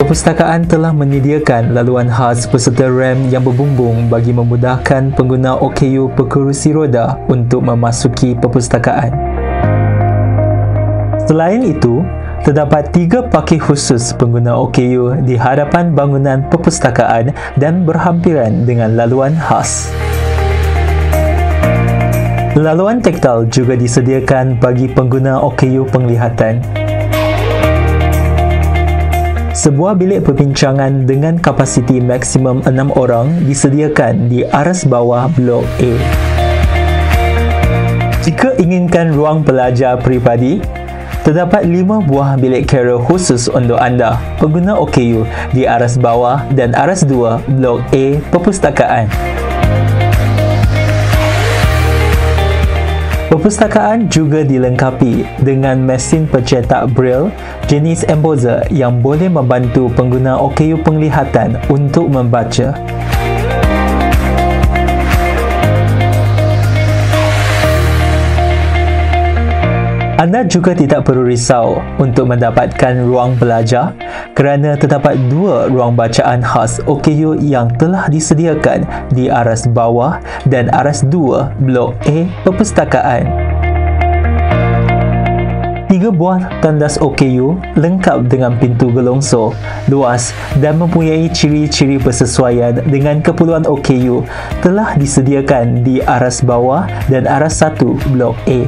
perpustakaan telah menyediakan laluan khas beserta rem yang berbumbung bagi memudahkan pengguna OKU berkerusi roda untuk memasuki perpustakaan. Selain itu, terdapat 3 parkir khusus pengguna OKU di hadapan bangunan perpustakaan dan berhampiran dengan laluan khas. Laluan taktil juga disediakan bagi pengguna OKU penglihatan. Sebuah bilik perbincangan dengan kapasiti maksimum 6 orang disediakan di aras bawah Blok A. Jika inginkan ruang belajar peribadi, terdapat 5 buah bilik carer khusus untuk anda, pengguna OKU di aras bawah dan aras 2 Blok A perpustakaan. Perpustakaan juga dilengkapi dengan mesin pencetak Braille jenis embosser yang boleh membantu pengguna OKU penglihatan untuk membaca. Anda juga tidak perlu risau untuk mendapatkan ruang belajar kerana terdapat 2 ruang bacaan khas OKU yang telah disediakan di aras bawah dan aras 2 Blok A perpustakaan. 3 buah tandas OKU lengkap dengan pintu gelongso, luas dan mempunyai ciri-ciri bersesuaian dengan keperluan OKU telah disediakan di aras bawah dan aras 1 Blok A.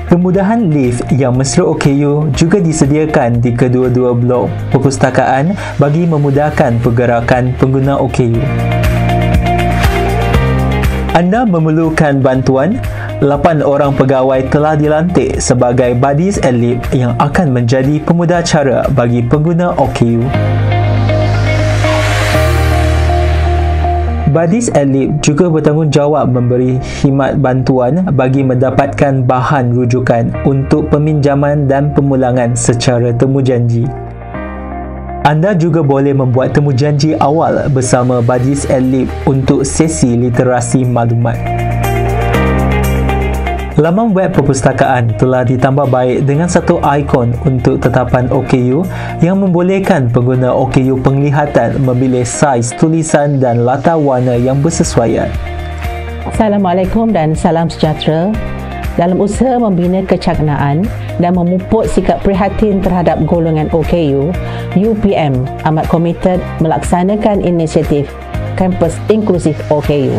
Kemudahan lift yang mesra OKU juga disediakan di kedua-dua blok perpustakaan bagi memudahkan pergerakan pengguna OKU. Anda memerlukan bantuan? 8 orang pegawai telah dilantik sebagai Buddies Adlib yang akan menjadi pemudacara bagi pengguna OKU. Buddies Adlib juga bertanggungjawab memberi khidmat bantuan bagi mendapatkan bahan rujukan untuk peminjaman dan pemulangan secara temujanji. Anda juga boleh membuat temujanji awal bersama Buddies Adlib untuk sesi literasi maklumat. Laman web perpustakaan telah ditambah baik dengan satu ikon untuk tetapan OKU yang membolehkan pengguna OKU penglihatan memilih saiz tulisan dan latar warna yang bersesuaian. Assalamualaikum dan salam sejahtera. Dalam usaha membina kecaknaan dan memupuk sikap prihatin terhadap golongan OKU, UPM amat komited melaksanakan inisiatif Kampus Inklusif OKU.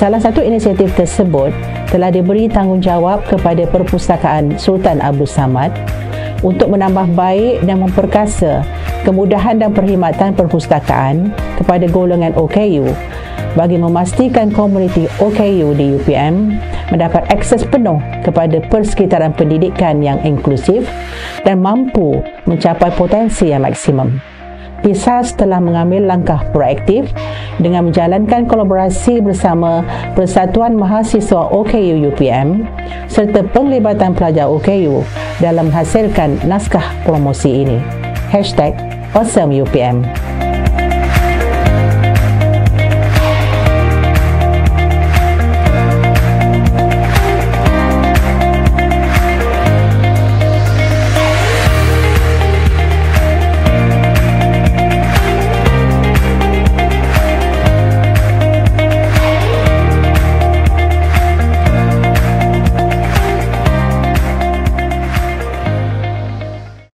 Salah satu inisiatif tersebut telah diberi tanggungjawab kepada Perpustakaan Sultan Abdul Samad untuk menambah baik dan memperkasa kemudahan dan perkhidmatan perpustakaan kepada golongan OKU bagi memastikan komuniti OKU di UPM mendapat akses penuh kepada persekitaran pendidikan yang inklusif dan mampu mencapai potensi yang maksimum. PISAS telah mengambil langkah proaktif dengan menjalankan kolaborasi bersama Persatuan Mahasiswa OKU UPM serta penglibatan pelajar OKU dalam menghasilkan naskah promosi ini. #AwesomeUPM